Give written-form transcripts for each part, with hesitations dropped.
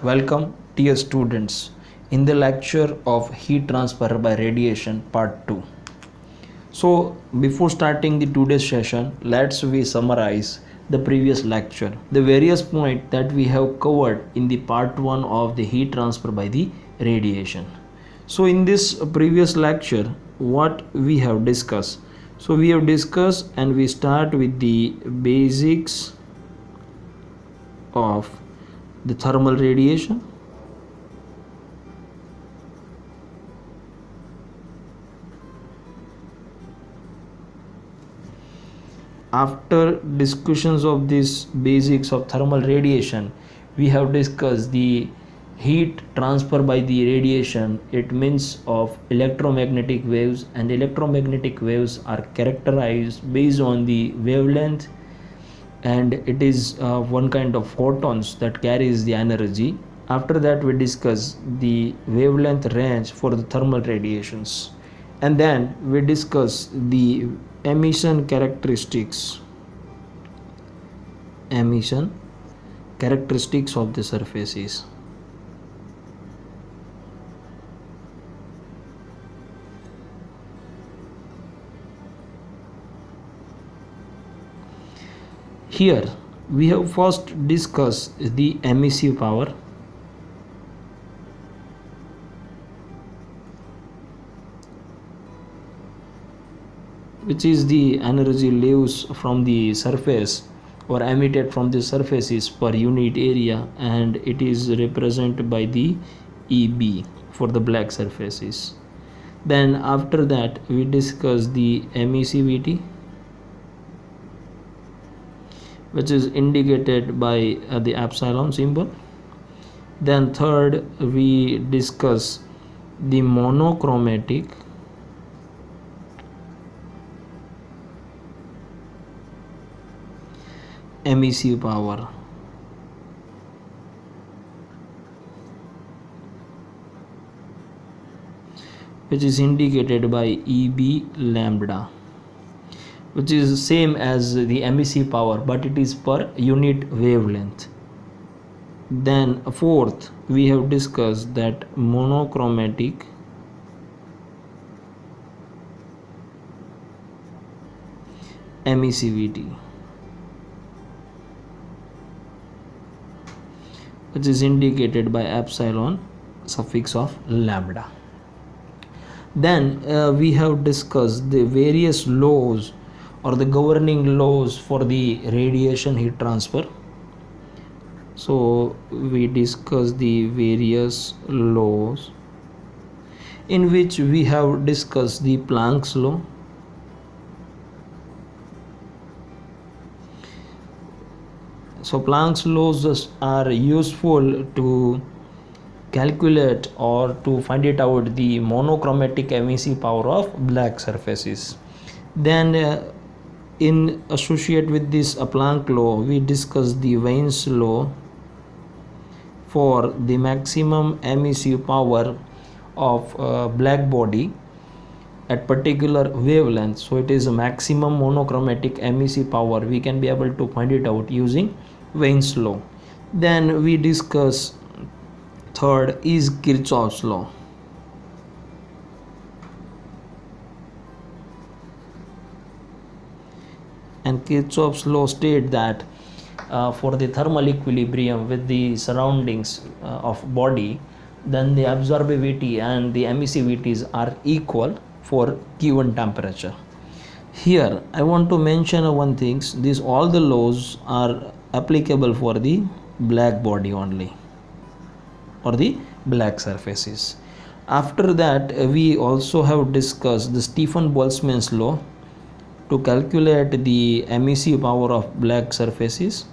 Welcome, dear students, in the lecture of heat transfer by radiation part 2. So, before starting the today's session, let's we summarize the previous lecture, the various points that we have covered in the part 1 of the heat transfer by the radiation. So, in this previous lecture, what we have discussed? So, we have discussed and we start with the basics of the thermal radiation. After discussions of these basics of thermal radiation, we have discussed the heat transfer by the radiation. It means of electromagnetic waves, and electromagnetic waves are characterized based on the wavelength, and it is one kind of photons that carries the energy. After that, we discuss the wavelength range for the thermal radiations, and then we discuss the emission characteristics of the surfaces. Here we have first discussed the emissive power, which is the energy leaves from the surface or emitted from the surfaces per unit area, and it is represented by the EB for the black surfaces. Then after that we discuss the emissivity, which is indicated by the epsilon symbol. Then third, we discuss the monochromatic emissive power, which is indicated by EB lambda, which is same as the emissive power, but it is per unit wavelength. Then fourth, we have discussed that monochromatic emissivity, which is indicated by epsilon suffix of lambda. Then we have discussed the various laws or the governing laws for the radiation heat transfer. So we discuss the various laws, in which we have discussed the Planck's law, so Planck's laws are useful to calculate or to find it out the monochromatic emissive power of black surfaces. Then in associate with this Planck law, we discuss the Wien's law for the maximum emissive power of black body at particular wavelength. So it is a maximum monochromatic emissive power. We can be able to find it out using Wien's law. Then we discuss third is Kirchhoff's law. And Kirchhoff's law states that for the thermal equilibrium with the surroundings of body, then the absorbivity and the emissivities are equal for given temperature. Here I want to mention one thing. These all the laws are applicable for the black body only, or the black surfaces. After that, we also have discussed the Stefan Boltzmann's law to calculate the emissive power of black surfaces.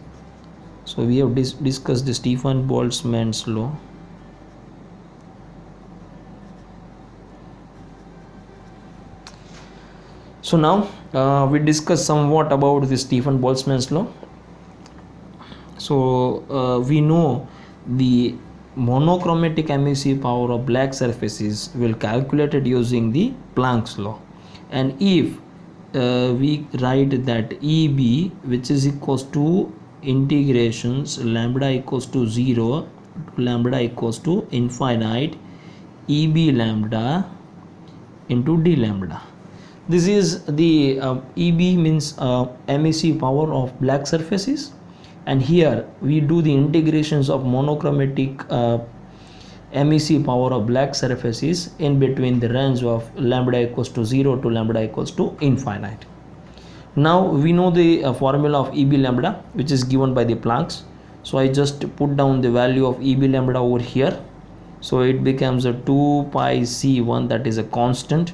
So we have discussed the Stefan Boltzmann's law. So now we discuss somewhat about the Stefan Boltzmann's law. So we know the monochromatic emissive power of black surfaces will calculated using the Planck's law, and if we write that EB, which is equals to integrations lambda equals to 0 to lambda equals to infinite EB lambda into d lambda. This is the EB means emissive power of black surfaces, and here we do the integrations of monochromatic emissive power of black surfaces in between the range of lambda equals to 0 to lambda equals to infinite. Now we know the formula of EB lambda, which is given by the Planck's. So I just put down the value of EB lambda over here. So it becomes a 2 pi c1, that is a constant,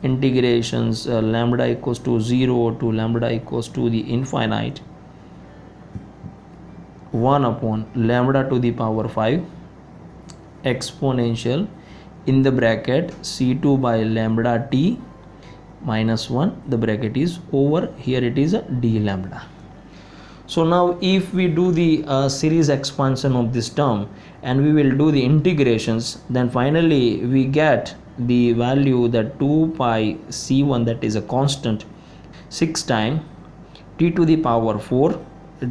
integrations lambda equals to 0 to lambda equals to the infinite 1 upon lambda to the power 5 exponential in the bracket c2 by lambda t minus 1, the bracket is over here, it is a d lambda. So now if we do the series expansion of this term and we will do the integrations, then finally we get the value that 2 pi c1, that is a constant, 6 times t to the power 4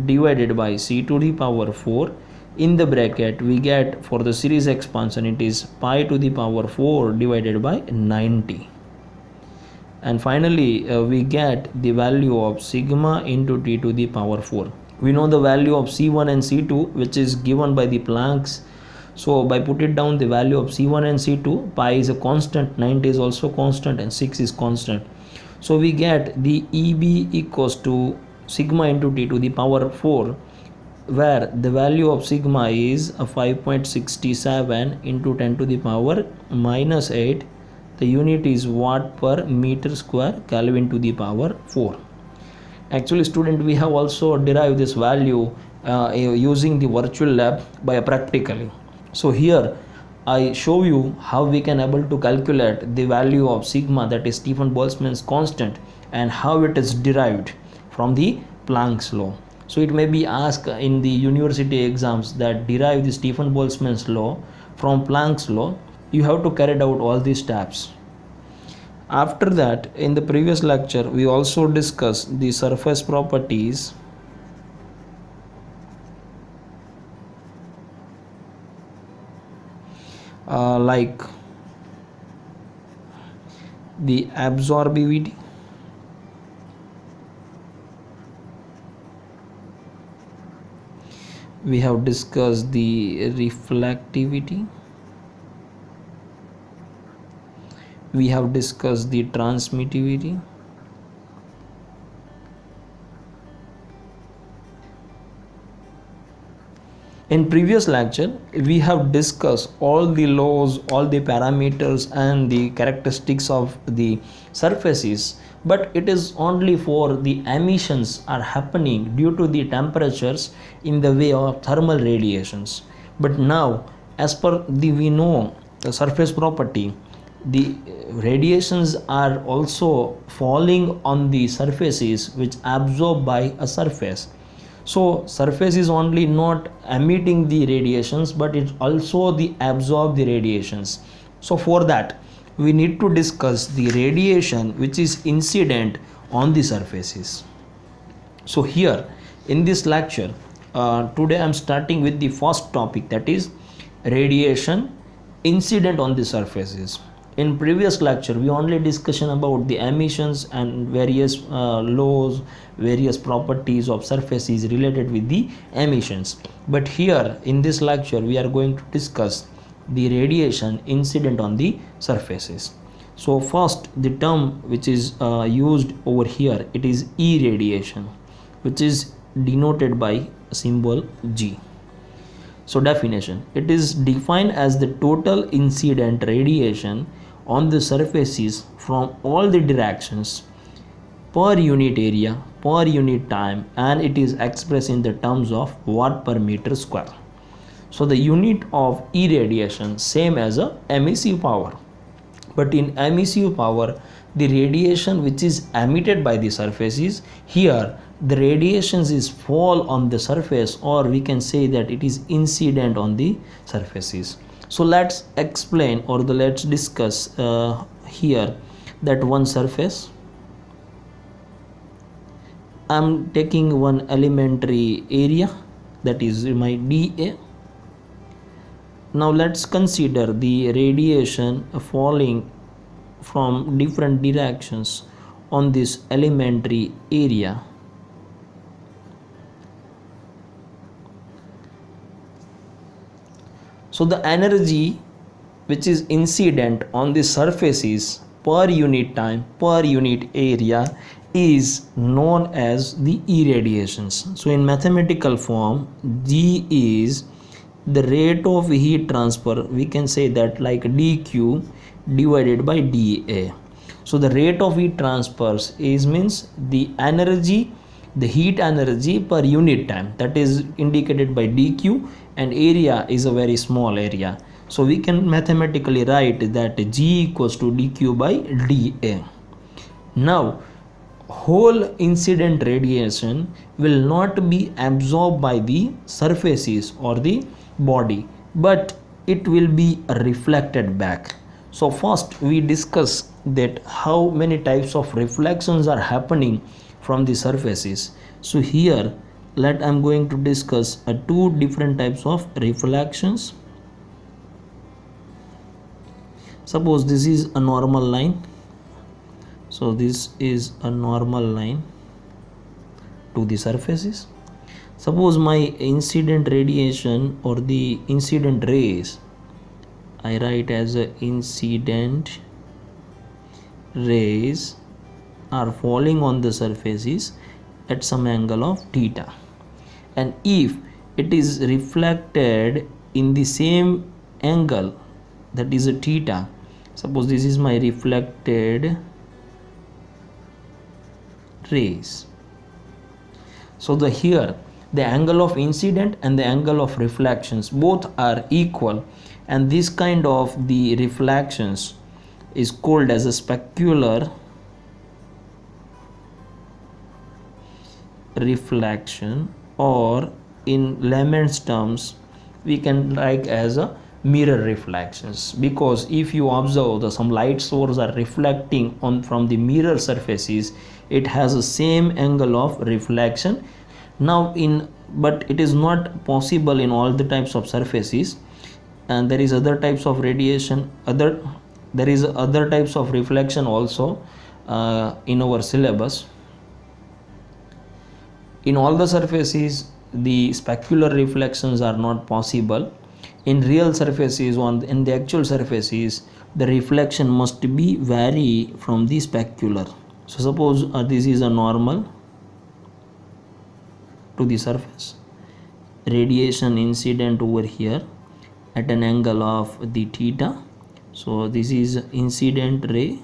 divided by c to the power 4 in the bracket we get for the series expansion it is pi to the power 4 divided by 90. And finally we get the value of sigma into t to the power 4. We know the value of C1 and C2, which is given by the Planck's. So by putting down the value of C1 and C2, pi is a constant, 90 is also constant, and 6 is constant. So we get the EB equals to sigma into t to the power 4, where the value of sigma is 5.67 into 10 to the power minus 8. The unit is watt per meter square Kelvin to the power 4. Actually student, we have also derived this value using the virtual lab by practically. So here I show you how we can able to calculate the value of sigma, that is Stefan Boltzmann's constant, and how it is derived from the Planck's law. So it may be asked in the university exams that derive the Stefan Boltzmann's law from Planck's law. You have to carry out all these steps. After that, in the previous lecture we also discussed the surface properties like the absorbivity, we have discussed the reflectivity, we have discussed the transmittivity, in previous lecture we have discussed all the laws, all the parameters and the characteristics of the surfaces, but it is only for the emissions are happening due to the temperatures in the way of thermal radiations. But now as per the we know the surface property, the radiations are also falling on the surfaces which absorbed by a surface. So surface is only not emitting the radiations, but it also the absorb the radiations. So for that we need to discuss the radiation which is incident on the surfaces. So here in this lecture today I am starting with the first topic, that is radiation incident on the surfaces. In previous lecture we only discussion about the emissions and various laws, various properties of surfaces related with the emissions, but here in this lecture we are going to discuss the radiation incident on the surfaces. So first the term which is used over here, it is irradiation, which is denoted by symbol G. So definition, it is defined as the total incident radiation on the surfaces from all the directions per unit area per unit time, and it is expressed in the terms of watt per meter square. So the unit of irradiation same as a emissive power, but in emissive power the radiation which is emitted by the surfaces, here the radiations is fall on the surface, or we can say that it is incident on the surfaces. So let's explain, or let's discuss here that one surface. I'm taking one elementary area, that is my dA. Now let's consider the radiation falling from different directions on this elementary area. So the energy which is incident on the surfaces per unit time per unit area is known as the irradiations. So in mathematical form, G is the rate of heat transfer. We can say that like dq divided by dA. So the rate of heat transfers is means the energy, the heat energy per unit time, that is indicated by dq, and area is a very small area. So we can mathematically write that G equals to dq by dA. Now whole incident radiation will not be absorbed by the surfaces or the body, but it will be reflected back. So first we discuss that how many types of reflections are happening from the surfaces. So here I'm going to discuss two different types of reflections. Suppose this is a normal line. So this is a normal line to the surfaces. Suppose my incident radiation or the incident rays, I write as a incident rays are falling on the surfaces at some angle of theta, and if it is reflected in the same angle, that is a theta. Suppose this is my reflected rays. So here the angle of incident and the angle of reflections both are equal, and this kind of the reflections is called as a specular reflection, or in layman's terms we can write as a mirror reflections, because if you observe some light source are reflecting on from the mirror surfaces, it has the same angle of reflection. Now but it is not possible in all the types of surfaces, and there is other types of radiation, there is other types of reflection also in our syllabus. In all the surfaces the specular reflections are not possible. In real surfaces, in the actual surfaces, the reflection must be vary from the specular. So suppose this is a normal to the surface, radiation incident over here at an angle of the theta. So this is incident ray.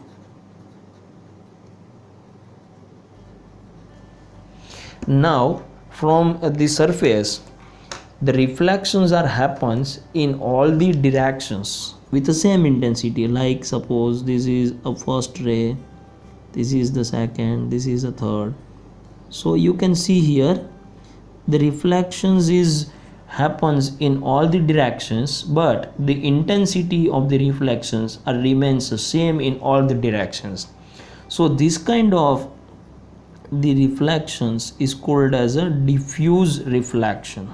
Now from the surface the reflections are happens in all the directions with the same intensity. Like suppose this is a first ray, this is the second, this is the third. So you can see here the reflections happens in all the directions, but the intensity of the reflections remains the same in all the directions. So this kind of the reflections is called as a diffuse reflection.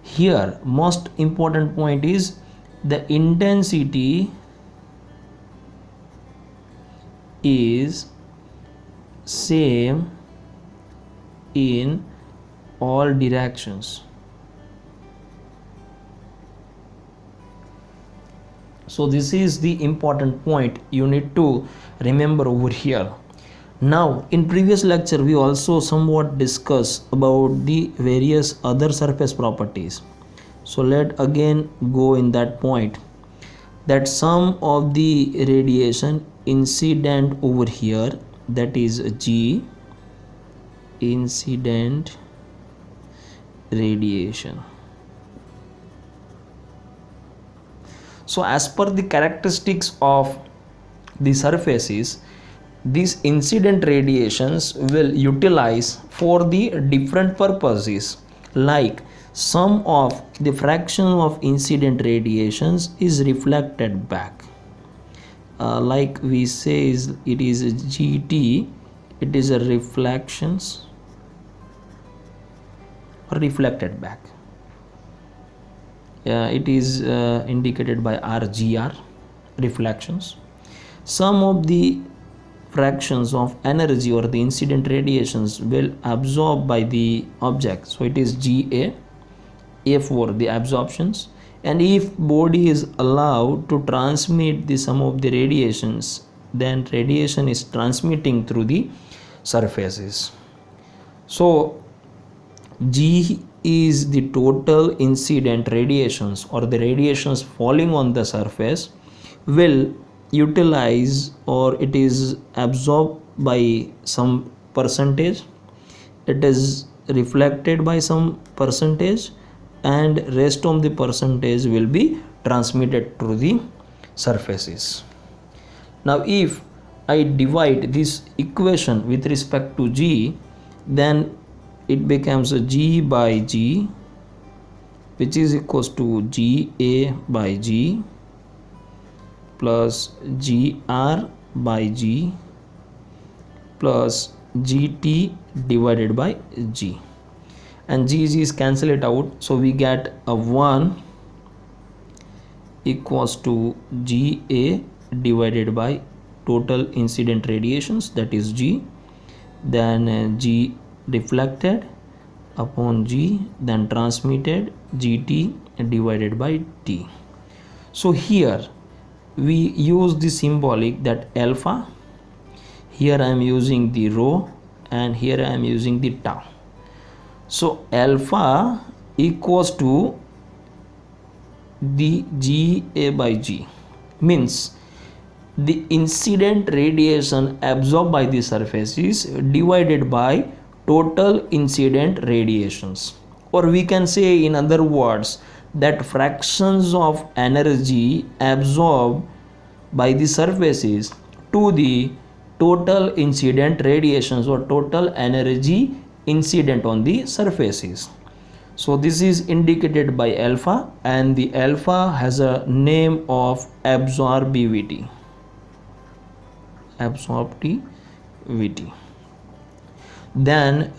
Here most important point is the intensity is same in all directions. So this is the important point you need to remember over here. Now in previous lecture we also somewhat discussed about the various other surface properties. So let again go in that point, that some of the radiation incident over here, that is G, incident radiation. So as per the characteristics of the surfaces, these incident radiations will utilize for the different purposes. Like some of the fraction of incident radiations is reflected back, like we say it is GT, it is a reflections reflected back. It is indicated by RGR, reflections. Some of the fractions of energy or the incident radiations will absorb by the object, so it is GA. A4 the absorptions, and if body is allowed to transmit the some of the radiations, then radiation is transmitting through the surfaces. So G is the total incident radiations or the radiations falling on the surface will utilize, or it is absorbed by some percentage, it is reflected by some percentage, and rest of the percentage will be transmitted through the surfaces. Now if I divide this equation with respect to G, then it becomes a G by G, which is equals to GA by G plus GR by G plus GT divided by G, and G is cancel it out, so we get a 1 equals to GA divided by total incident radiations, that is G, then G reflected upon G, then transmitted, GT divided by T. So here we use the symbolic that alpha, here I am using the rho, and here I am using the tau. So alpha equals to the GA by G, means the incident radiation absorbed by the surfaces divided by total incident radiations, or we can say in other words that fractions of energy absorbed by the surfaces to the total incident radiations or total energy incident on the surfaces. So this is indicated by alpha, and the alpha has a name of absorptivity. Then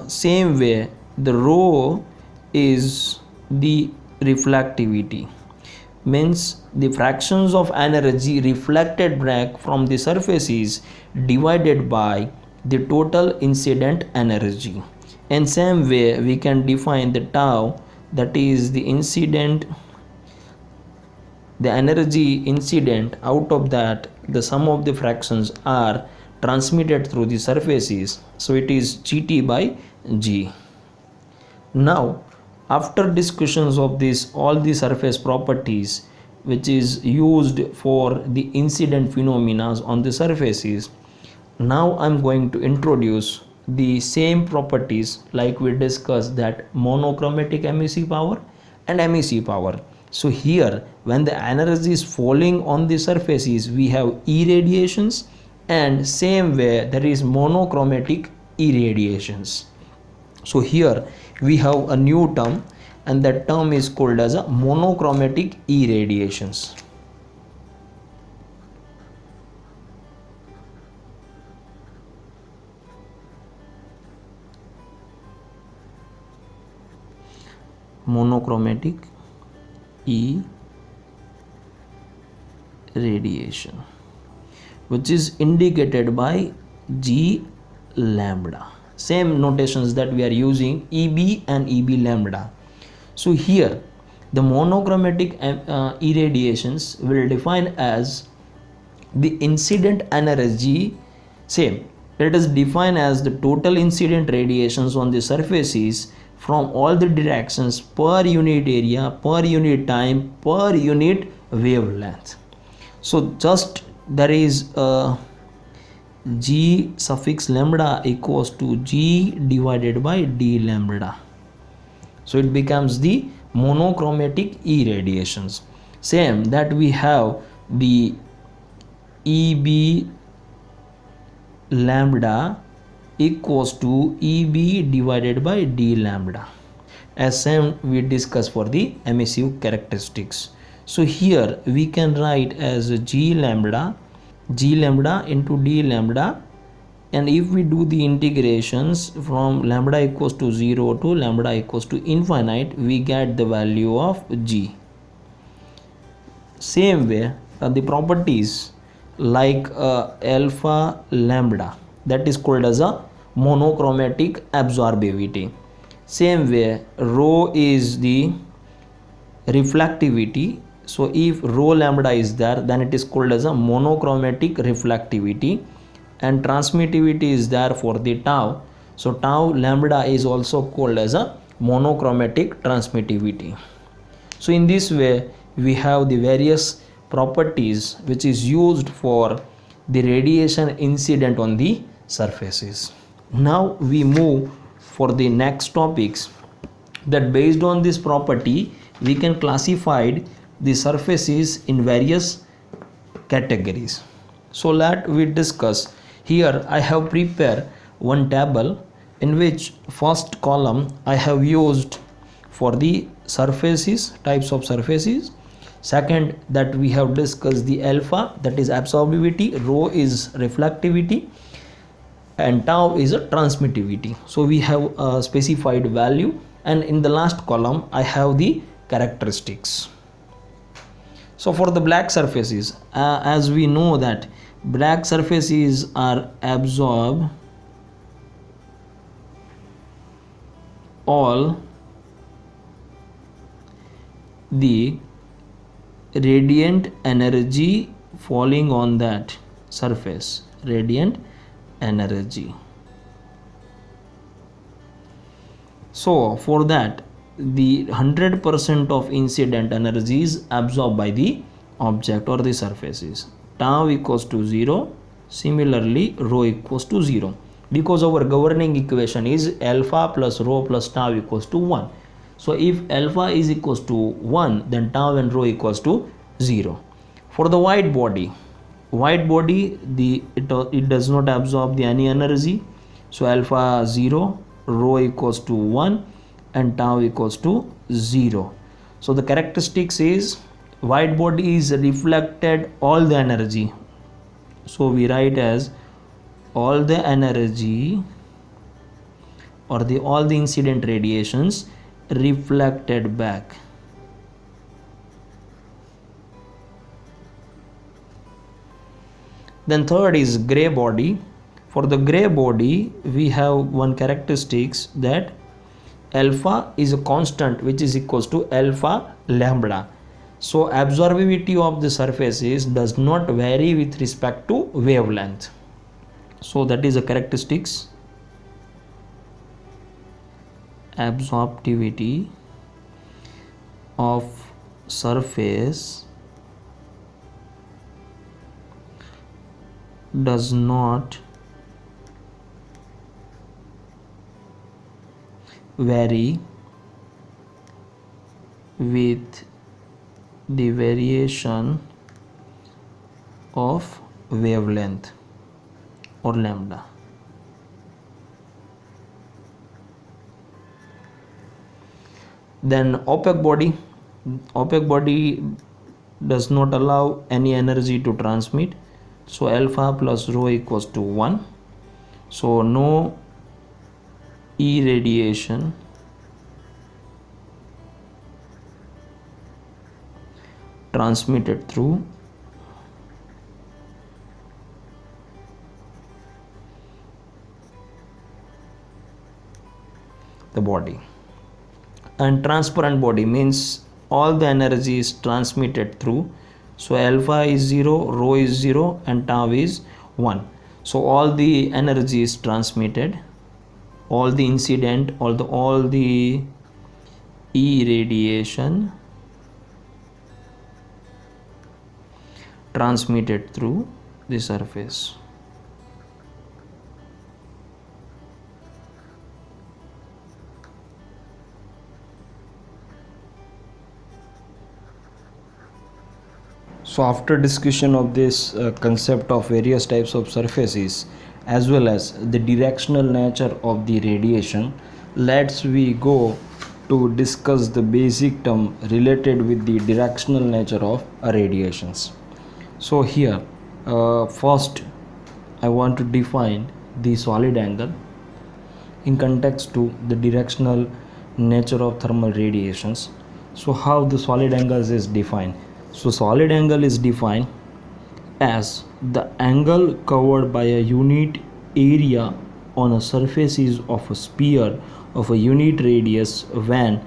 same way the rho is the reflectivity, means the fractions of energy reflected back from the surfaces divided by the total incident energy. And same way we can define the tau, that is the incident, the energy incident, out of that the sum of the fractions are transmitted through the surfaces, so it is GT by G. Now after discussions of this all the surface properties which is used for the incident phenomena on the surfaces, now I'm going to introduce the same properties like we discussed, that monochromatic emissive power and emissive power. So here when the energy is falling on the surfaces we have irradiations, and same way there is monochromatic irradiations. So here we have a new term, and that term is called as a monochromatic irradiations. Monochromatic irradiation, which is indicated by G lambda. Same notations that we are using, EB and EB lambda. So here the monochromatic irradiations will define as the incident energy, same, it is defined as the total incident radiations on the surfaces from all the directions per unit area, per unit time, per unit wavelength. So just there is a G suffix lambda equals to G divided by D lambda. So it becomes the monochromatic irradiations. Same that we have the EB lambda equals to EB divided by D lambda, as same we discussed for the emissive characteristics. So here we can write as G lambda into D lambda and if we do the integrations from lambda equals to 0 to lambda equals to infinite, we get the value of g. Same way, the properties like alpha lambda, that is called as a monochromatic absorbivity. Same way, rho is the reflectivity. So if rho lambda is there, then it is called as a monochromatic reflectivity, and transmittivity is there for the tau. So tau lambda is also called as a monochromatic transmittivity. So in this way we have the various properties which is used for the radiation incident on the surfaces. Now we move for the next topics, that based on this property we can classify the surfaces in various categories. So let we discuss. Here I have prepared one table in which first column I have used for the surfaces, types of surfaces. Second, that we have discussed the alpha, that is absorbivity, rho is reflectivity, and tau is a transmittivity. So we have a specified value, and in the last column I have the characteristics. So for the black surfaces, as we know that black surfaces are absorb all the radiant energy falling on that surface, radiant energy. So for that, the 100% of incident energy is absorbed by the object or the surfaces. Tau equals to 0. Similarly, rho equals to 0, because our governing equation is alpha plus rho plus tau equals to 1. So if alpha is equals to 1, then tau and rho equals to 0. For the white body, it does not absorb the any energy. So alpha 0, rho equals to 1, and tau equals to 0. So the characteristics is white body is reflected all the energy. So we write as all the energy or all the incident radiations reflected back. Then third is gray body. For the gray body, we have one characteristics, that alpha is a constant which is equals to alpha lambda. So absorbivity of the surfaces does not vary with respect to wavelength. So that is a characteristics. Absorptivity of surface does not vary with the variation of wavelength or lambda. Then opaque body does not allow any energy to transmit. So alpha plus rho equals to 1. So no irradiation transmitted through the body. And transparent body means all the energy is transmitted through. So alpha is 0, rho is 0, and tau is 1. So all the energy is transmitted, all the incident, all the irradiation transmitted through the surface. So after discussion of this concept of various types of surfaces as well as the directional nature of the radiation, let's we go to discuss the basic term related with the directional nature of radiations. So here first I want to define the solid angle in context to the directional nature of thermal radiations. So how the solid angles is defined? So solid angle is defined as the angle covered by a unit area on a surfaces of a sphere of a unit radius when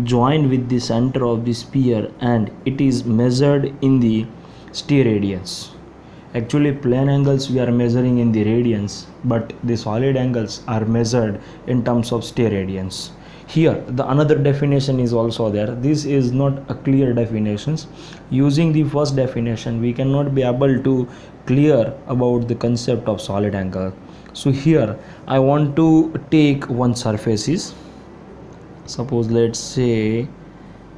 joined with the center of the sphere, and it is measured in the steradians. Actually plane angles we are measuring in the radians, but the solid angles are measured in terms of steradians. Here the another definition is also there. This is not a clear definitions. Using the first definition we cannot be able to clear about the concept of solid angle. So here I want to take one surfaces. Suppose let's say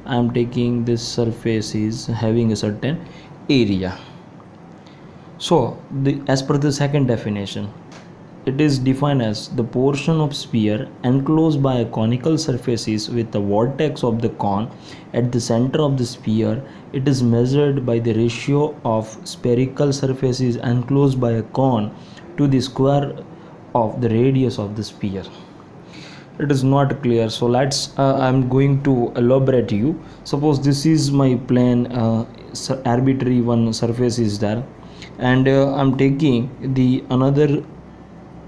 I am taking this surface is having a certain area. So as per the second definition, it is defined as the portion of sphere enclosed by a conical surfaces with the vortex of the cone at the center of the sphere. It is measured by the ratio of spherical surfaces enclosed by a cone to the square of the radius of the sphere. It is not clear, so let's I'm going to elaborate you. Suppose this is my plane, arbitrary one surface is there, and I'm taking the another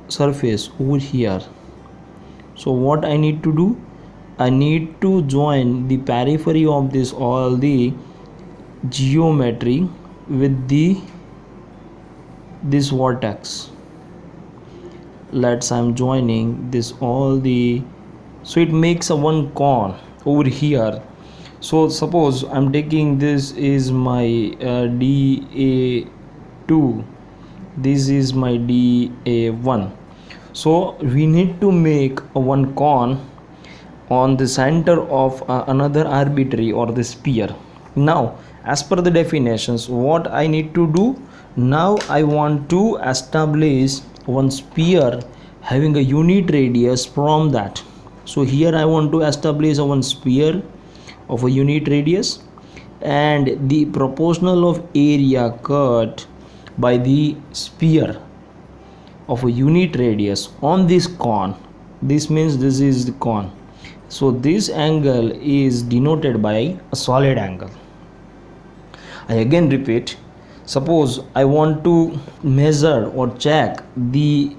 surface over here. So what I need to do, I need to join the periphery of this all the geometry with this vortex. I'm joining this all the, so it makes a one cone over here. So suppose I'm taking this is my DA2, this is my DA1. So we need to make a one cone on the center of another arbitrary or the sphere. Now as per the definitions, what I need to do, now I want to establish one sphere having a unit radius from that. So here I want to establish one sphere of a unit radius, and the proportional of area cut by the sphere of a unit radius on this cone. This means this is the cone. So this angle is denoted by a solid angle. I again repeat, suppose I want to measure or check the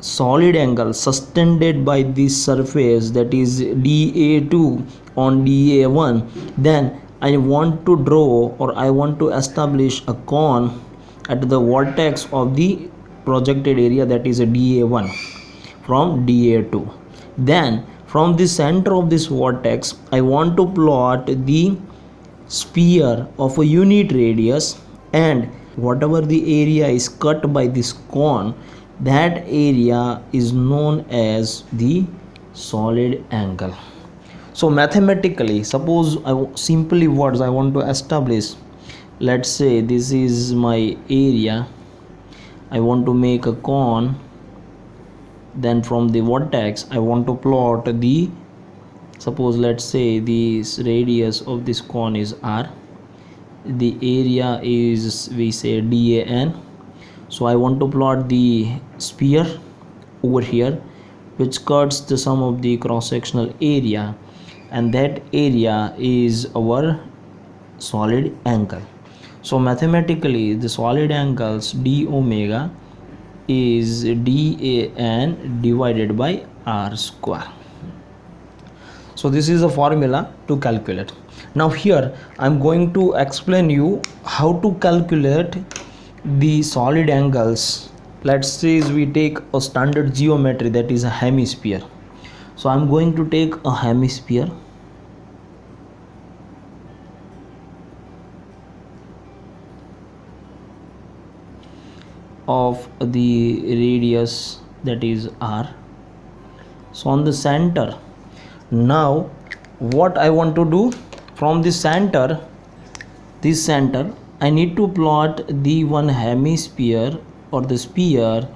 solid angle sustained by this surface, that is DA2 on DA1, then I want to draw or I want to establish a cone at the vortex of the projected area, that is a DA1 from DA2. Then from the center of this vortex I want to plot the sphere of a unit radius, and whatever the area is cut by this cone, that area is known as the solid angle. So mathematically, suppose simply words I want to establish, let's say this is my area, I want to make a cone, then from the vortex I want to plot the, suppose let's say this radius of this cone is r, the area is we say DAN. So I want to plot the sphere over here which cuts the sum of the cross sectional area, and that area is our solid angle. So mathematically the solid angles d omega is DAN divided by r square. So this is a formula to calculate. Now here I'm going to explain you how to calculate the solid angles. Let's say we take a standard geometry, that is a hemisphere. So I'm going to take a hemisphere, of the radius, that is r. So on the center, now what I want to do, from the center, this center I need to plot the one hemisphere or the sphere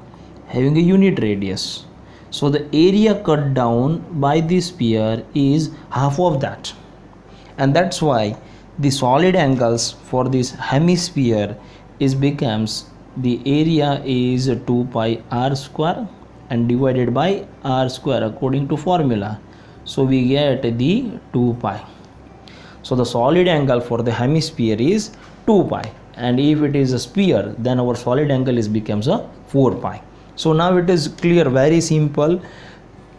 having a unit radius. So the area cut down by the sphere is half of that, and that's why the solid angles for this hemisphere is becomes the area is 2 pi r square and divided by r square according to formula. So we get the 2 pi. So the solid angle for the hemisphere is 2 pi, and if it is a sphere, then our solid angle becomes a 4 pi. So now it is clear, very simple.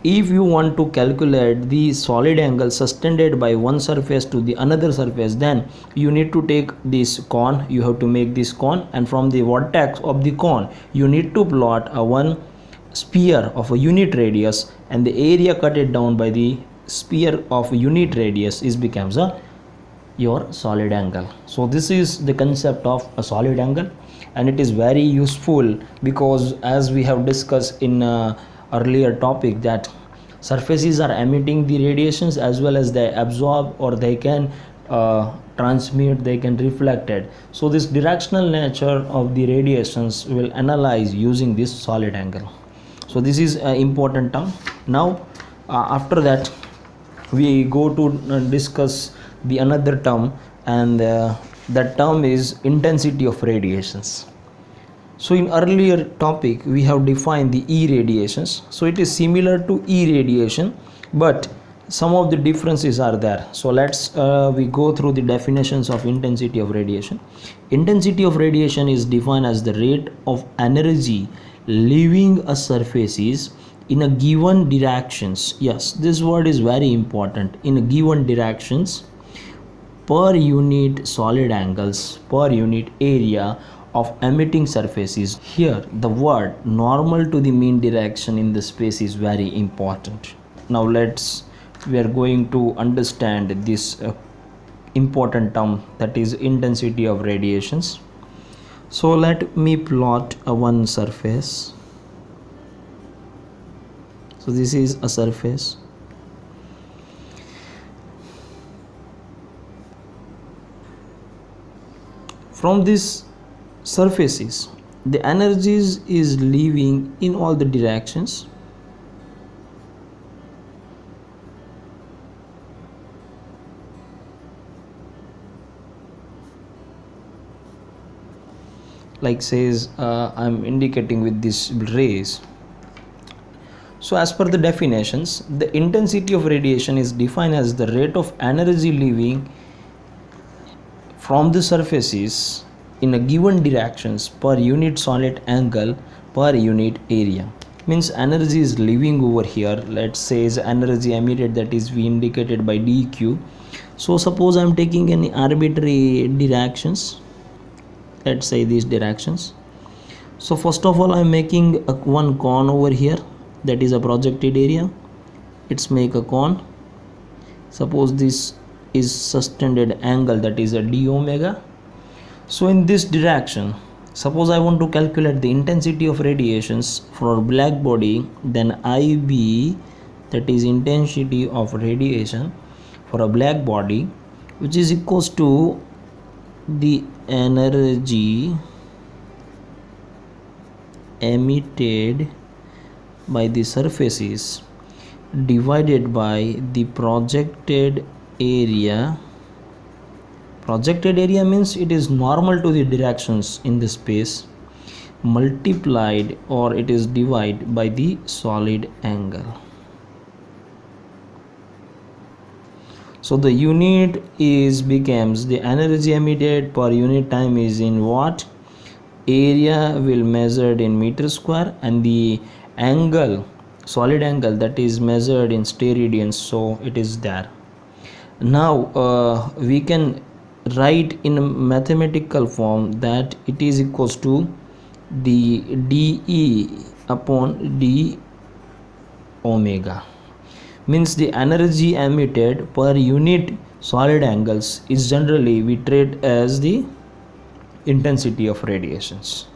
If you want to calculate the solid angle sustained by one surface to the another surface, then you need to take this cone, you have to make this cone, and from the vertex of the cone you need to plot a one sphere of a unit radius, and the area cut it down by the sphere of unit radius becomes a your solid angle. So this is the concept of a solid angle, and it is very useful because, as we have discussed in earlier topic, that surfaces are emitting the radiations as well as they absorb, or they can transmit, they can reflect it. So this directional nature of the radiations will analyze using this solid angle. So this is an important term. Now after that we go to discuss the another term, and that term is intensity of radiations. So in earlier topic we have defined the E radiations. So it is similar to E radiation, but some of the differences are there. So let's we go through the definitions of intensity of radiation. Intensity of radiation is defined as the rate of energy leaving a surfaces in a given directions. Yes, this word is very important. In a given directions per unit solid angles per unit area of emitting surfaces. Here the word normal to the mean direction in the space is very important. Now we are going to understand this important term, that is intensity of radiations. So let me plot a one surface. So this is a surface. From this surfaces the energies is leaving in all the directions. Like says I'm indicating with these rays. So as per the definitions, the intensity of radiation is defined as the rate of energy leaving from the surfaces in a given directions per unit solid angle per unit area. Means energy is leaving over here. Let's say is energy emitted, that is we indicated by dq. So suppose I'm taking any arbitrary directions, let's say these directions. So first of all I'm making one cone over here, that is a projected area. Let's make a cone. Suppose this is sustained angle, that is a d omega. So in this direction, suppose I want to calculate the intensity of radiations for a black body, then IB, that is intensity of radiation for a black body, which is equals to the energy emitted by the surfaces divided by the projected area. Projected area means it is normal to the directions in the space, multiplied, or it is divided by the solid angle. So the unit becomes the energy emitted per unit time is in watt, area will measured in meter square, and the angle, solid angle, that is measured in steradians. So it is there. Now we can write in a mathematical form that it is equals to the dE upon d omega. Means the energy emitted per unit solid angles is generally we treat as the intensity of radiations.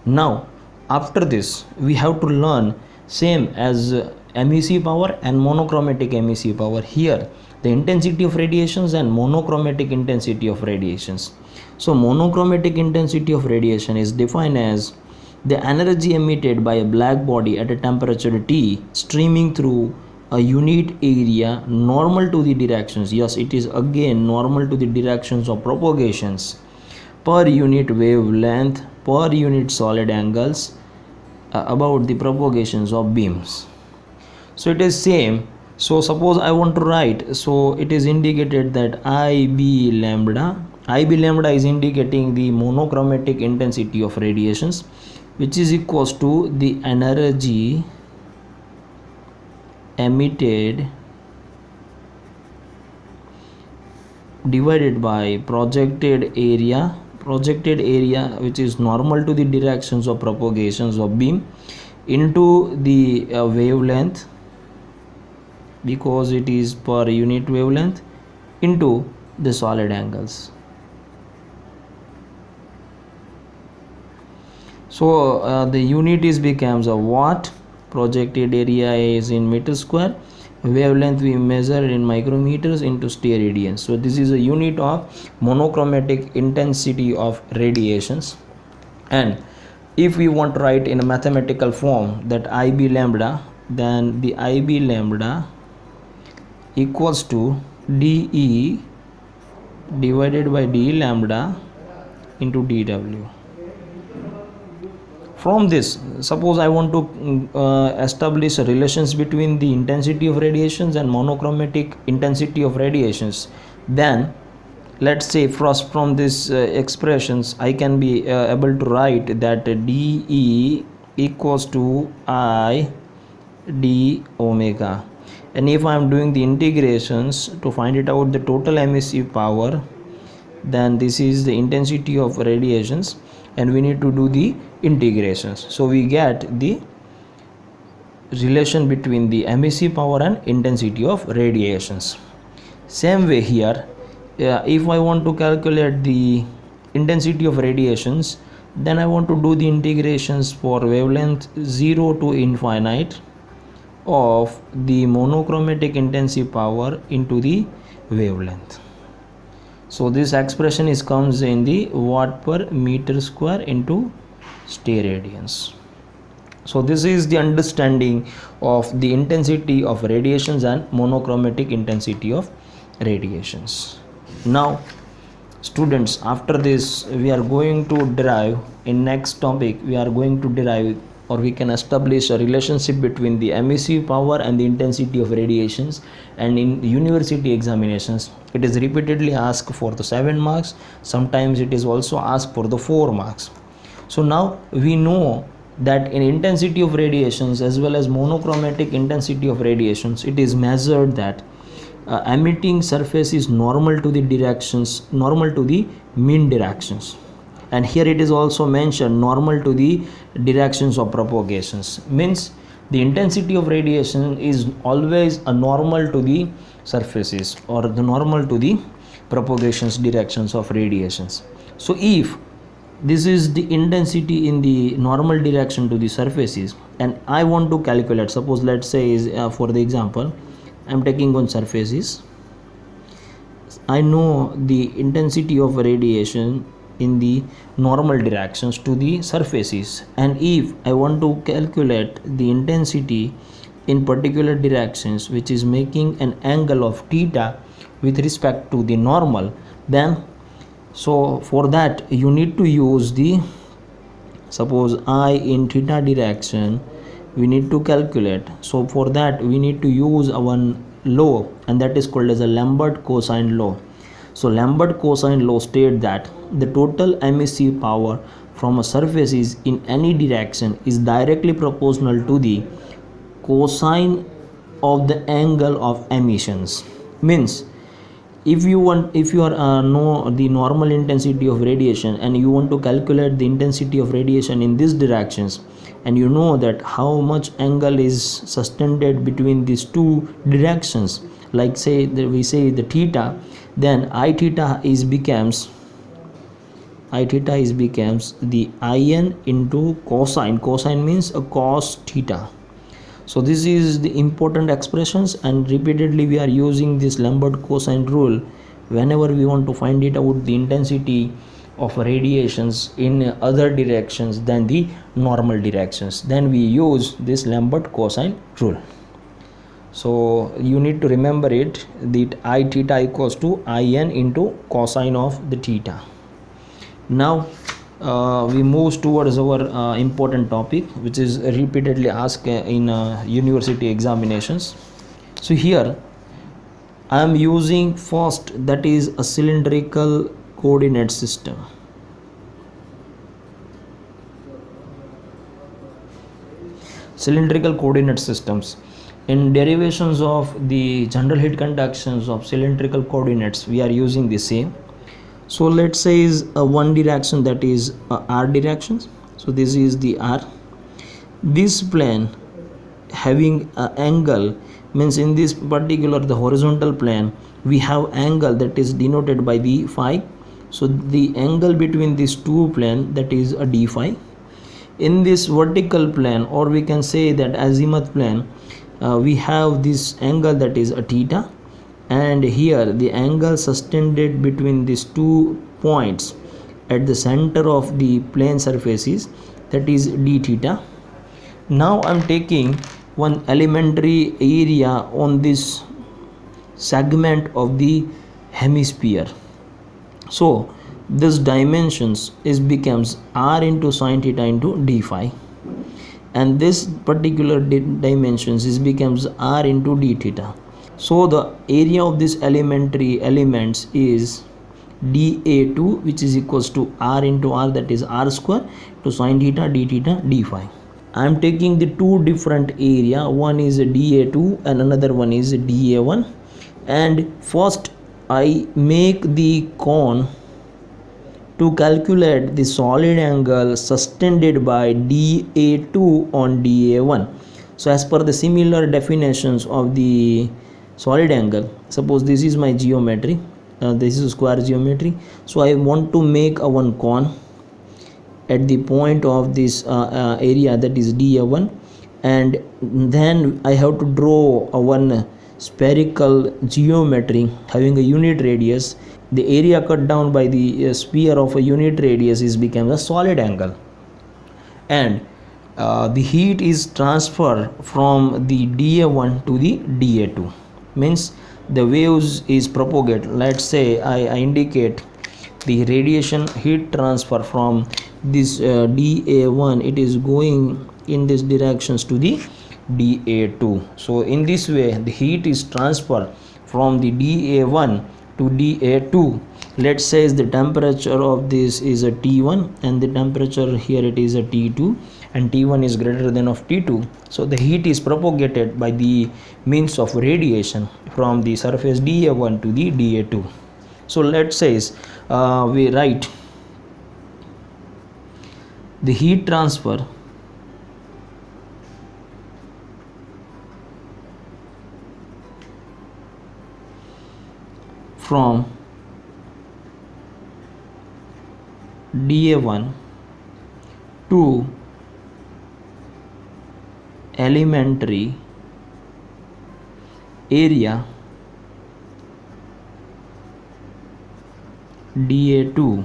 Now after this we have to learn same as MEC power and monochromatic MEC power. Here the intensity of radiations and monochromatic intensity of radiations. So monochromatic intensity of radiation is defined as the energy emitted by a black body at a temperature T streaming through a unit area normal to the directions. Yes, it is again normal to the directions of propagations per unit wavelength per unit solid angles about the propagations of beams. So it is same. So suppose I want to write, so it is indicated that IB lambda is indicating the monochromatic intensity of radiations, which is equals to the energy emitted divided by projected area, which is normal to the directions of propagations of beam, into the wavelength, because it is per unit wavelength, into the solid angles. So the unit is becomes a watt, projected area is in meter square, wavelength we measure in micrometers into steradians. So this is a unit of monochromatic intensity of radiations. And if we want to write in a mathematical form that IB lambda, then the IB lambda equals to dE divided by d lambda into dW. From this, suppose I want to establish a relations between the intensity of radiations and monochromatic intensity of radiations, then let's say first from this expressions I can be able to write that dE equals to I d omega, and if I am doing the integrations to find it out the total emissive power, then this is the intensity of radiations, and we need to do the integrations. So we get the relation between the emissive power and intensity of radiations. Same way here, if I want to calculate the intensity of radiations, then I want to do the integrations for wavelength 0 to infinite of the monochromatic intensive power into the wavelength. So this expression is comes in the watt per meter square into steradians. So this is the understanding of the intensity of radiations and monochromatic intensity of radiations. Now students, after this we are going to derive, in next topic we are going to derive, or we can establish a relationship between the emissive power and the intensity of radiations. And in university examinations it is repeatedly asked for the 7 marks, sometimes it is also asked for the 4 marks. So now we know that in intensity of radiations as well as monochromatic intensity of radiations, it is measured that emitting surface is normal to the directions, normal to the mean directions, and here it is also mentioned normal to the directions of propagations, means the intensity of radiation is always a normal to the surfaces or the normal to the propagations directions of radiations. So if this is the intensity in the normal direction to the surfaces, and I want to calculate, suppose let's say is for the example I am taking on surfaces, I know the intensity of radiation in the normal directions to the surfaces, and if I want to calculate the intensity in particular directions which is making an angle of theta with respect to the normal, then so for that you need to use the, suppose I in theta direction we need to calculate, so for that we need to use one law, and that is called as a Lambert cosine law. So Lambert cosine law states that the total emissive power from a surface is in any direction is directly proportional to the cosine of the angle of emissions. Means if you are know the normal intensity of radiation and you want to calculate the intensity of radiation in these directions, and you know that how much angle is sustained between these two directions, like say we say the theta, then I theta is becomes the in into cosine. Cosine means a cos theta. So this is the important expressions, and repeatedly we are using this Lambert cosine rule whenever we want to find it out the intensity of radiations in other directions than the normal directions, then we use this Lambert cosine rule. So you need to remember it, that I theta equals to in into cosine of the theta. Now we move towards our important topic, which is repeatedly asked in university examinations. So here I am using first, that is a cylindrical coordinate system. Cylindrical coordinate systems. In derivations of the general heat conductions of cylindrical coordinates, we are using the same. So let's say is a one direction, that is r directions. So this is the r. This plane having an angle, means in this particular the horizontal plane we have angle that is denoted by the phi. So the angle between these two plane, that is a d phi. In this vertical plane, or we can say that azimuth plane, we have this angle that is a theta, and here the angle sustained between these 2 points at the center of the plane surfaces, that is d theta. Now I am taking one elementary area on this segment of the hemisphere. So this dimensions is becomes r into sine theta into d phi, and this particular dimensions is becomes r into d theta. So the area of this elementary elements is dA2, which is equals to r into r, that is r square, to sine theta d phi. I am taking the two different area, one is dA2 and another one is dA1, and first I make the cone to calculate the solid angle sustained by dA2 on dA1. So as per the similar definitions of the solid angle, suppose this is my geometry, this is square geometry. So I want to make a one cone at the point of this area, that is dA1, and then I have to draw a one spherical geometry having a unit radius. The area cut down by the sphere of a unit radius is becomes a solid angle, and the heat is transferred from the dA1 to the dA2, means the waves is propagate. Let's say I indicate the radiation heat transfer from this dA1, it is going in this directions to the dA2. So in this way the heat is transferred from the dA1 to dA2. Let's say the temperature of this is a T1 and the temperature here it is a T2, and T1 is greater than of T2. So the heat is propagated by the means of radiation from the surface dA1 to the dA2. So let's say we write the heat transfer from dA1 to elementary area dA2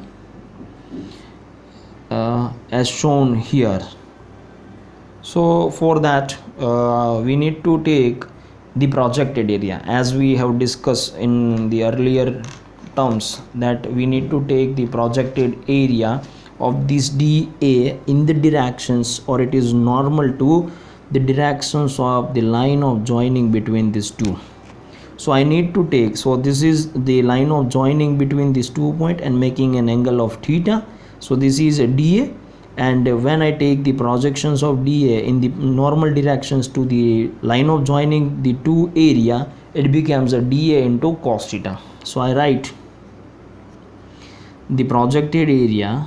as shown here. So for that we need to take the projected area, as we have discussed in the earlier terms, that we need to take the projected area of this dA in the directions, or it is normal to the directions of the line of joining between these two. So I need to take, so this is the line of joining between these 2 points and making an angle of theta. So this is a dA, and when I take the projections of dA in the normal directions to the line of joining the two area, it becomes a dA into cos theta. So I write the projected area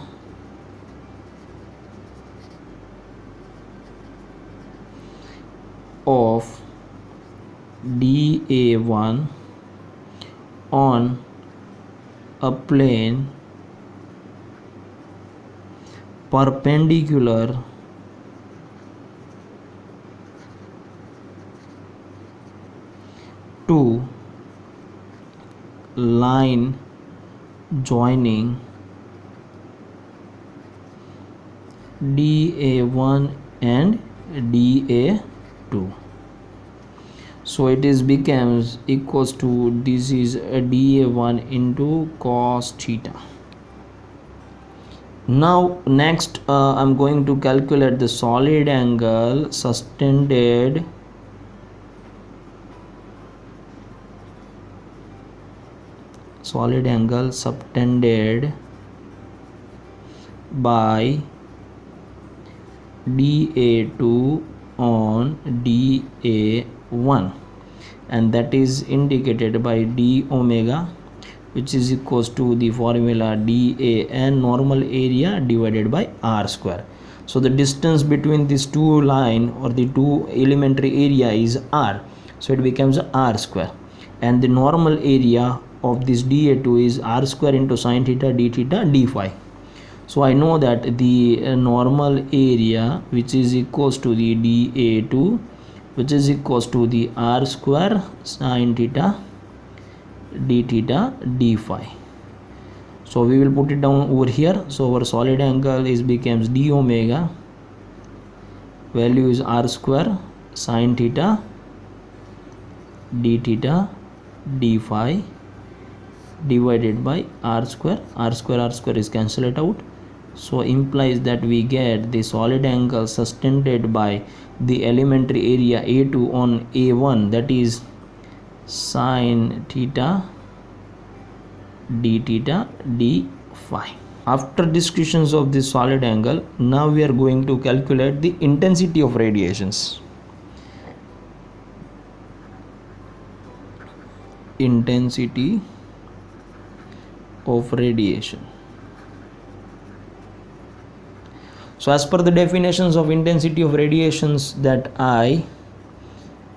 of dA1 on a plane perpendicular to line joining dA1 and dA2. So it is becomes equals to, this is a dA1 into cos theta Now next I'm going to calculate the solid angle subtended by dA2 on dA1, and that is indicated by d omega, which is equals to the formula DAN normal area divided by r square. So the distance between these two line or the two elementary area is r, so it becomes r square, and the normal area of this dA2 is r square into sin theta d theta d phi. So I know that the normal area, which is equals to the dA2, which is equals to the r square sin theta d theta d phi. So we will put it down over here. So our solid angle is becomes d omega, value is r square sin theta d theta d phi divided by r square is cancelled out. So implies that we get the solid angle sustained by the elementary area A2 on A1, that is sin theta d theta d phi. After discussions of this solid angle, now we are going to calculate the intensity of radiations. Intensity of radiation. So as per the definitions of intensity of radiations, that I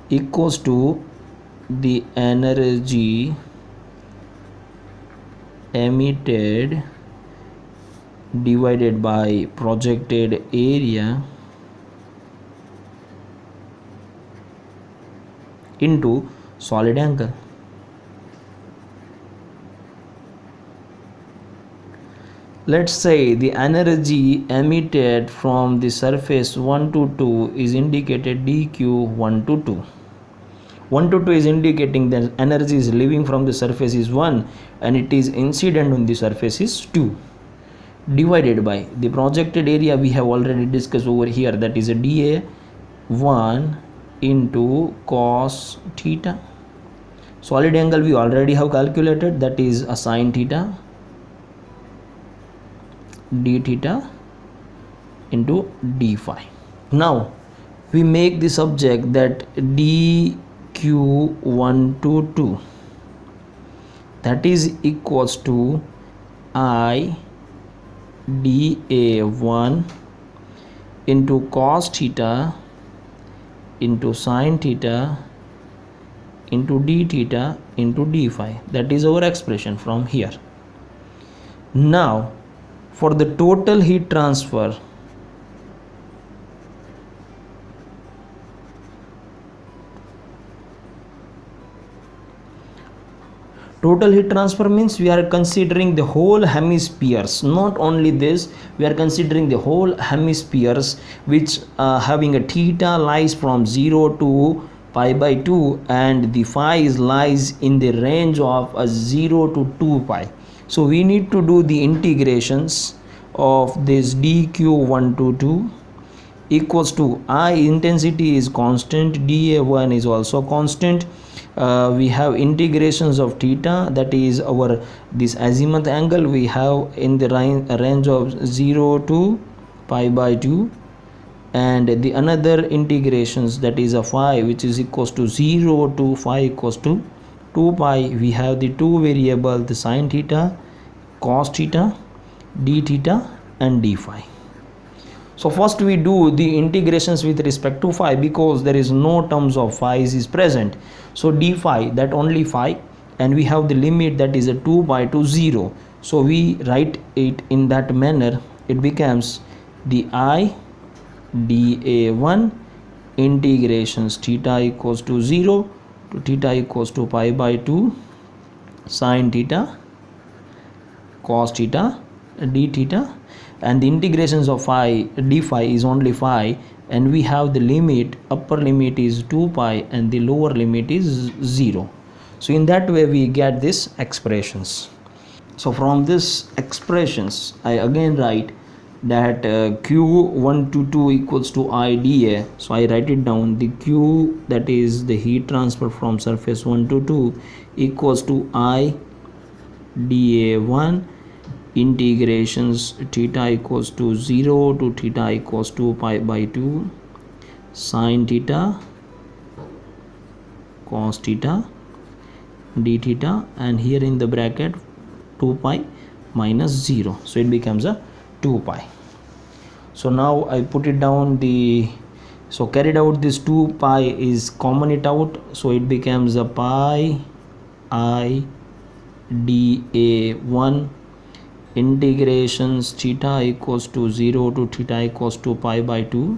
equals to the energy emitted divided by projected area into solid angle. Let's say the energy emitted from the surface 1 to 2 is indicated dq 1 to 2. 1 to 2 is indicating that energy is leaving from the surface is 1 and it is incident on the surface is 2, divided by the projected area we have already discussed over here, that is a dA1 into cos theta. Solid angle we already have calculated, that is a sin theta d theta into d phi. Now we make the subject that dq1 to 2, that is equals to I dA1 into cos theta into sin theta into d theta into d phi. That is our expression from here. Now for the total heat transfer, means we are considering the whole hemispheres. Not only this, we are considering the whole hemispheres which having a theta lies from 0 to pi by 2 and the phi lies in the range of 0 to 2 pi. So we need to do the integrations of this dq1 to 2 equals to I intensity is constant, dA1 is also constant. We have integrations of theta, that is our this azimuth angle we have in the range of 0 to pi by 2, and the another integrations, that is a phi, which is equals to 0 to phi equals to 2 pi. We have the two variable, the sin theta, cos theta, d theta and d phi. So first we do the integrations with respect to phi, because there is no terms of phi is present. So d phi, that only phi, and we have the limit, that is a 2 pi to 0. So we write it in that manner. It becomes the I dA1 integrations theta equals to 0 to theta equals to pi by 2 sin theta cos theta d theta, and the integrations of phi d phi is only phi, and we have the limit, upper limit is 2 pi and the lower limit is 0. So in that way we get this expressions. So from this expressions I again write that Q122 equals to IdA. So I write it down. The Q, that is the heat transfer from surface 1 to 2, equals to IdA1 integrations theta equals to 0 to theta equals to pi by 2 sine theta cos theta d theta, and here in the bracket 2 pi minus 0, so it becomes a 2 pi. So now I put it down, so carried out this 2 pi is common it out, so it becomes a pi I dA1 integrations theta equals to 0 to theta equals to pi by 2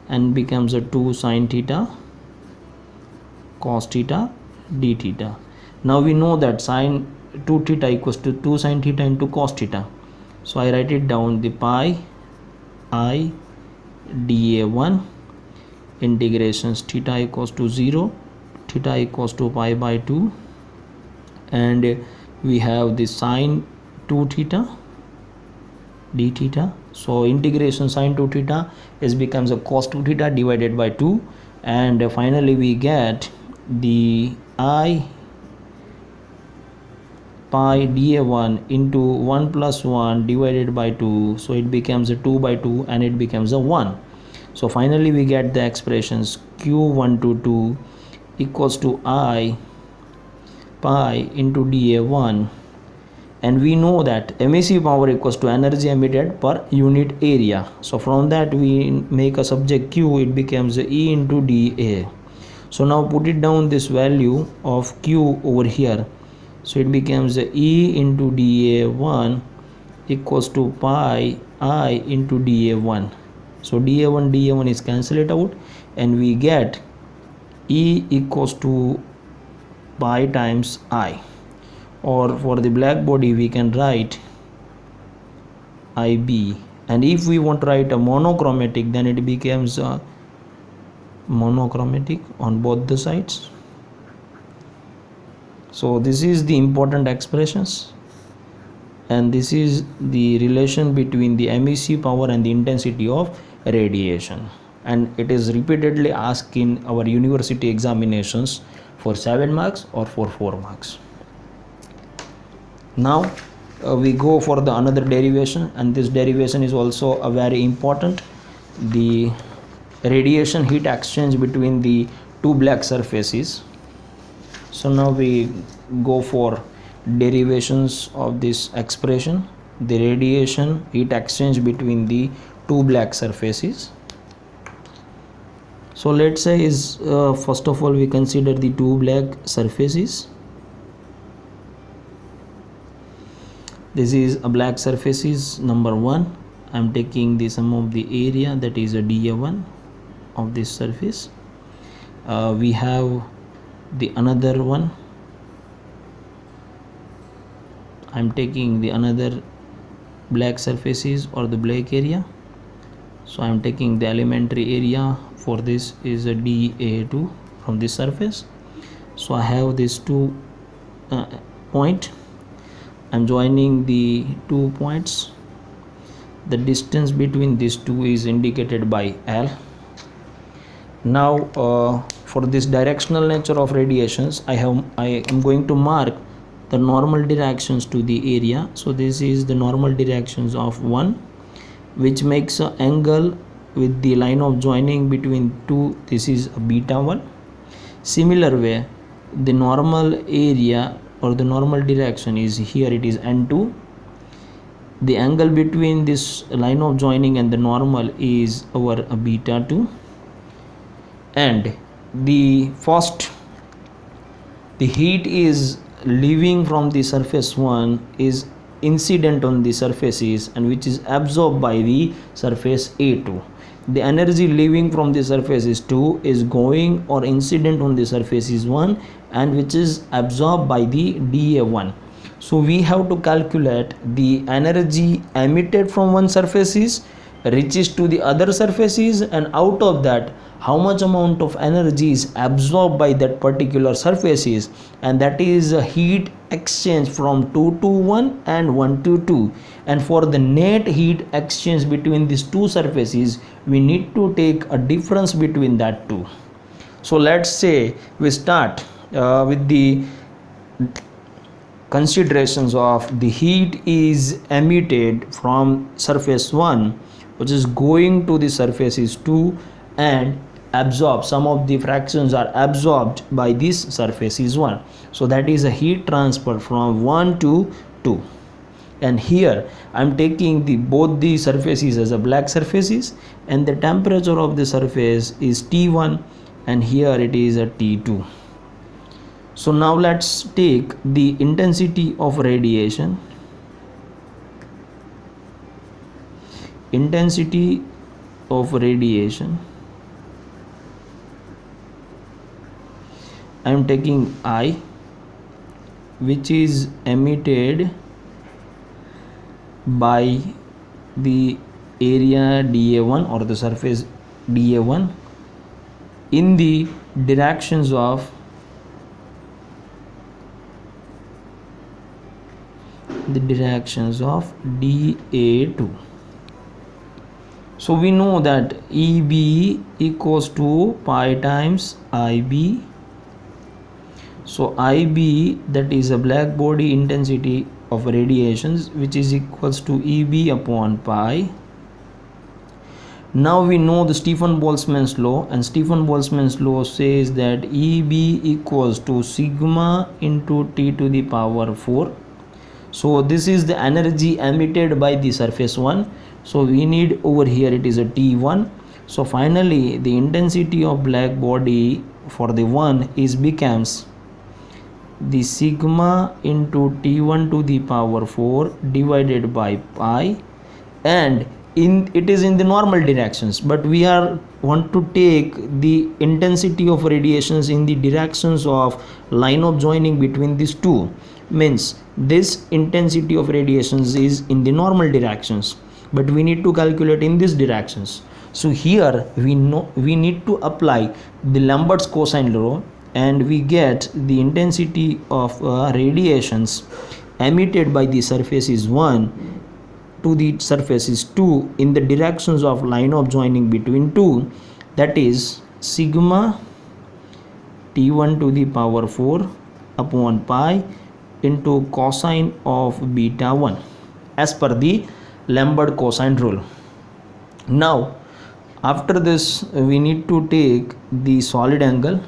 and becomes a 2 sine theta cos theta d theta. Now we know that sine 2 theta equals to 2 sine theta into cos theta, so I write it down, the pi I dA1 integrations theta equals to 0, theta equals to pi by 2, and we have the sine 2 theta d theta. So integration sine 2 theta is becomes a cos 2 theta divided by 2, and finally we get the I pi dA1 into 1 plus 1 divided by 2, so it becomes a 2 by 2 and it becomes a 1. So finally we get the expressions Q122 equals to I pi into dA1, and we know that emissive power equals to energy emitted per unit area. So from that we make a subject Q, it becomes E into dA. So now put it down, this value of Q over here, so it becomes E into dA1 equals to pi I into dA1. So dA1 is cancelled out and we get E equals to pi times I, or for the black body we can write IB, and if we want to write a monochromatic, then it becomes monochromatic on both the sides. So this is the important expressions, and this is the relation between the emissive power and the intensity of radiation, and it is repeatedly asked in our university examinations for 7 marks or for 4 marks. Now we go for the another derivation, and this derivation is also a very important, the radiation heat exchange between the two black surfaces. So now we go for derivations of this expression, the radiation heat exchange between the two black surfaces. So let's say is first of all we consider the two black surfaces. This is a black surfaces number 1. I am taking the sum of the area, that is a dA1 of this surface. We have the another one, I am taking the another black surfaces or the black area, so I am taking the elementary area for this is a dA2 from this surface. So I have these 2 point, I am joining the 2 points, the distance between these two is indicated by L. Now for this directional nature of radiations, I am going to mark the normal directions to the area. So this is the normal directions of 1, which makes an angle with the line of joining between 2, this is a beta 1. Similar way, the normal area or the normal direction is here, it is N2. The angle between this line of joining and the normal is our beta 2, and the heat is leaving from the surface 1 is incident on the surfaces and which is absorbed by the surface A2. The energy leaving from the surface is 2 is going or incident on the surface is 1 and which is absorbed by the dA1. So we have to calculate the energy emitted from one surfaces reaches to the other surfaces, and out of that how much amount of energy is absorbed by that particular surfaces, and that is a heat exchange from 2 to 1 and 1 to 2. And for the net heat exchange between these two surfaces, we need to take a difference between that two. So let's say we start with the considerations of the heat is emitted from surface 1, which is going to the surfaces 2, and absorbed, some of the fractions are absorbed by this surfaces 1. So that is a heat transfer from 1 to 2. And here I am taking the both the surfaces as a black surfaces, and the temperature of the surface is T1, and here it is a T2. So now let's take the intensity of radiation. Intensity of radiation, I am taking I, which is emitted by the area dA1 or the surface dA1 in the directions of dA2. So we know that EB equals to pi times IB. So IB, that is a black body intensity of radiations, which is equals to EB upon pi. Now we know the Stefan Boltzmann's law, and Stefan Boltzmann's law says that EB equals to sigma into T to the power 4. So this is the energy emitted by the surface 1. So we need over here it is a T1. So finally the intensity of black body for the 1 is becomes the sigma into T1 to the power 4 divided by pi, and it is in the normal directions, but we are want to take the intensity of radiations in the directions of line of joining between these two. Means this intensity of radiations is in the normal directions, but we need to calculate in these directions. So here we know we need to apply the Lambert's cosine law, and we get the intensity of radiations emitted by the surfaces 1 to the surfaces 2 in the directions of line of joining between 2, that is sigma T1 to the power 4 upon pi into cosine of beta 1 as per the Lambert cosine rule. Now after this we need to take the solid angle,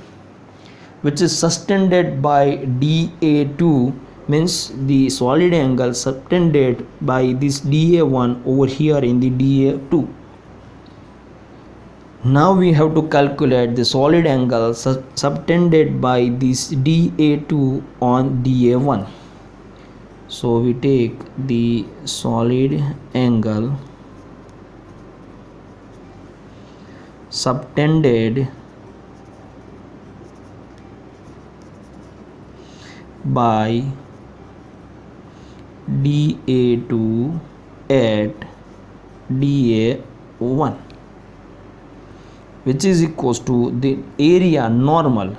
which is sustained by dA2, means the solid angle subtended by this dA1 over here in the dA2. Now we have to calculate the solid angle subtended by this dA2 on dA1. So we take the solid angle subtended by dA2 at dA1, which is equals to the area normal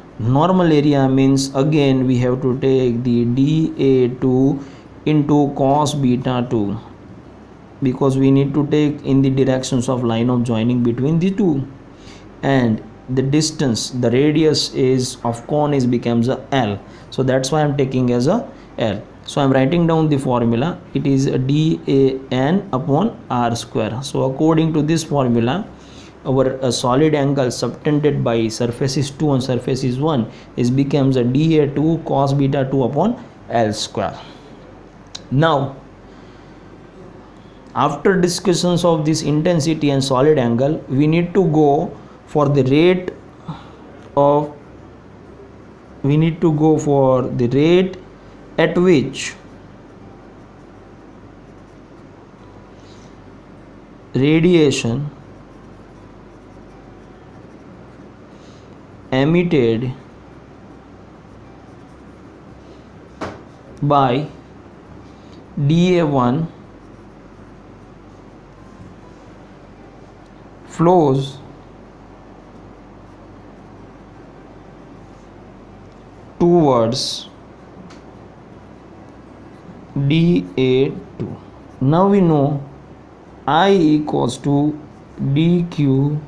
area, means again we have to take the dA2 into cos beta 2, because we need to take in the directions of line of joining between the two, and the distance, the radius is of cone is becomes a L. So that's why I'm taking as a L. So I'm writing down the formula. It is DAN upon R square. So according to this formula, our solid angle subtended by surfaces 2 and surfaces 1 is becomes a dA2 cos beta 2 upon L square. Now after discussions of this intensity and solid angle, we need to go for the rate at which radiation emitted by dA1 flows towards dA2. Now we know I equals to dq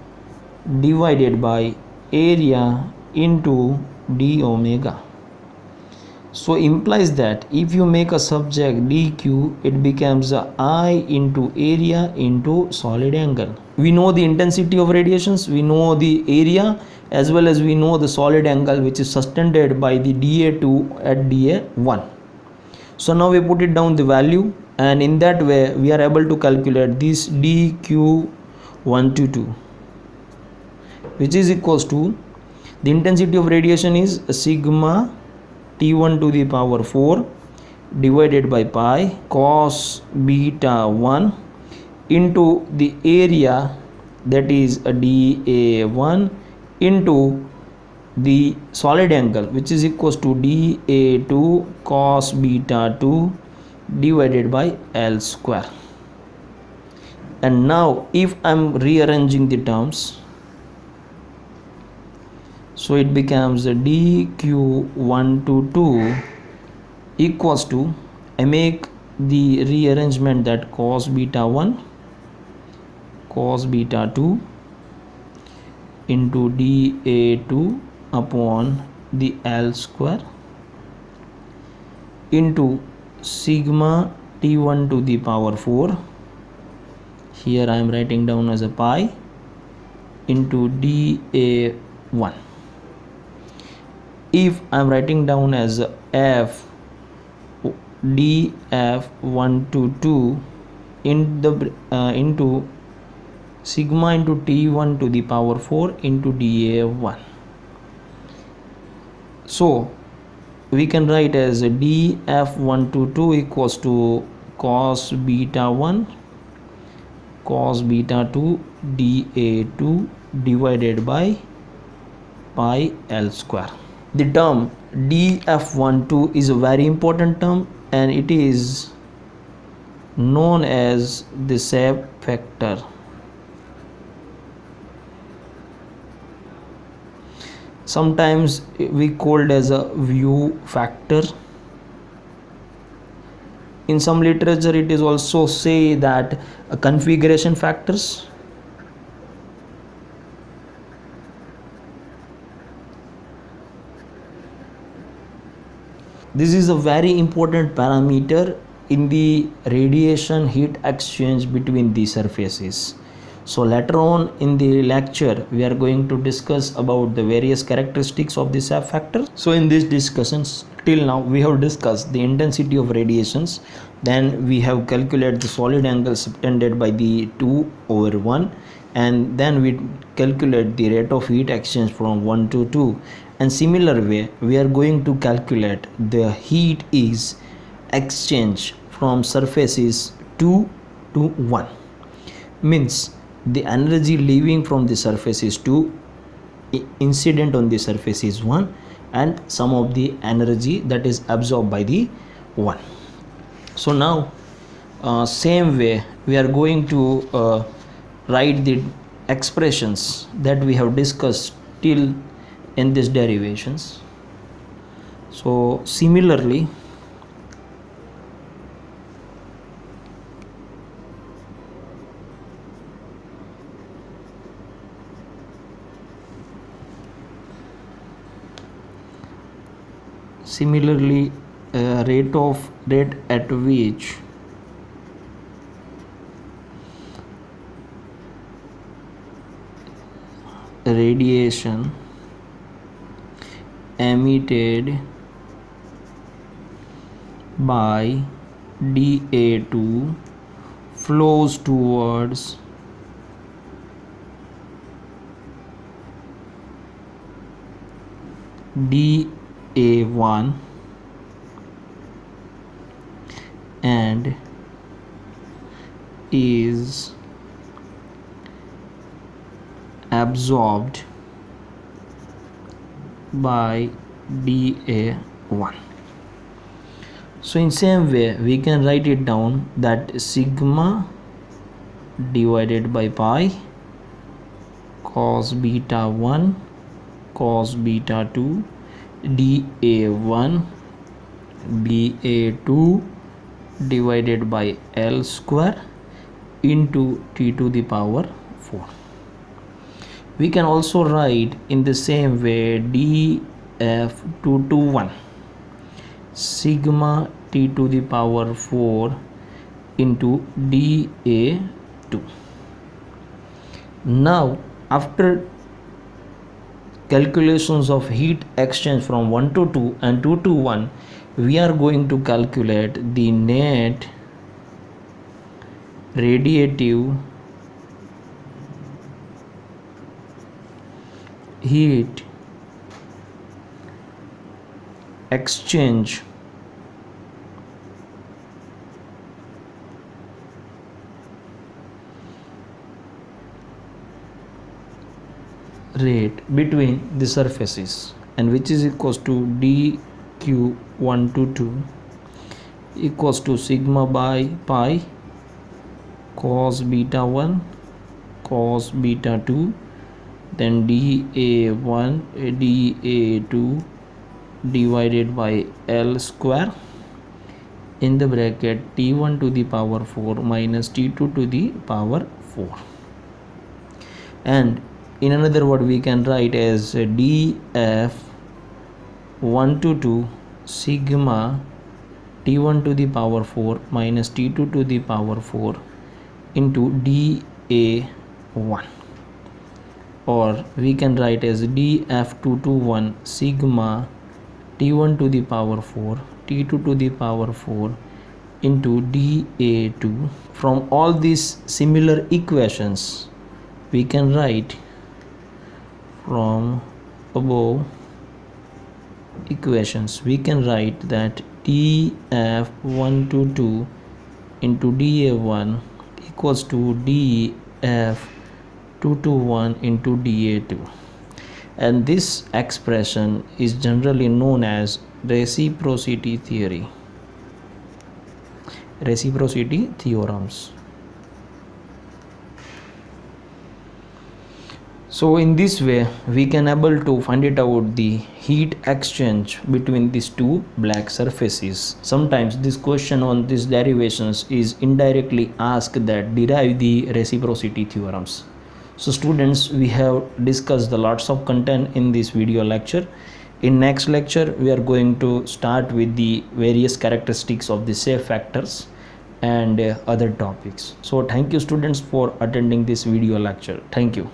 divided by area into d omega. So implies that if you make a subject dq, it becomes I into area into solid angle. We know the intensity of radiations, we know the area, as well as we know the solid angle which is sustained by the dA2 at dA1. So now we put it down the value, and in that way we are able to calculate this dq122, which is equals to the intensity of radiation is sigma T1 to the power 4 divided by pi cos beta 1 into the area, that is a dA1 into the solid angle, which is equals to dA2 cos beta 2 divided by L square. And now if I am rearranging the terms, so it becomes dq122 equals to, I make the rearrangement that cos beta 1 cos beta 2 into dA2 upon the L square into sigma T1 to the power 4, here I am writing down as a pi, into dA1. If I am writing down as f df122 into sigma into T1 to the power 4 into dA1. So we can write as df122 equals to cos beta 1 cos beta 2 dA2 divided by pi L square. The term df12 is a very important term, and it is known as the shape factor. Sometimes we called as a view factor. In some literature it is also say that configuration factors. This is a very important parameter in the radiation heat exchange between the surfaces. So later on in the lecture we are going to discuss about the various characteristics of the shape factor. So in these discussions till now we have discussed the intensity of radiations, then we have calculated the solid angle subtended by the 2/1, and then we calculate the rate of heat exchange from 1 to 2, and similar way we are going to calculate the heat is exchange from surfaces 2 to 1, means the energy leaving from the surface is 2, incident on the surface is 1, and some of the energy that is absorbed by the 1. So now same way we are going to write the expressions that we have discussed till in these derivations. So similarly rate at which radiation emitted by dA2 flows towards dA1 and is absorbed by dA1. So in same way we can write it down that sigma divided by pi cos beta 1 cos beta 2 dA1 dA2 divided by L square into T to the power 4. We can also write in the same way dF221 sigma T to the power 4 into dA2. Now after calculations of heat exchange from 1 to 2 and 2 to 1, we are going to calculate the net radiative heat exchange rate between the surfaces, and which is equals to dq1 to 2 equals to sigma by pi cos beta 1 cos beta 2 then dA1 dA2 divided by L square in the bracket T1 to the power 4 minus T2 to the power 4. And in another word we can write as dF1 to 2 sigma T1 to the power 4 minus T2 to the power 4 into dA1, or we can write as dF221 sigma T1 to the power 4 T2 to the power 4 into dA2. From all these similar equations we can write, from above equations we can write that dF1 to 2 into dA1 equals to dF2 to 1 into dA2, and this expression is generally known as reciprocity theorems. So in this way we can able to find it out the heat exchange between these two black surfaces. Sometimes this question on these derivations is indirectly asked that derive the reciprocity theorems. So students, we have discussed the lots of content in this video lecture. In next lecture we are going to start with the various characteristics of the safe factors and other topics. So thank you students for attending this video lecture. Thank you.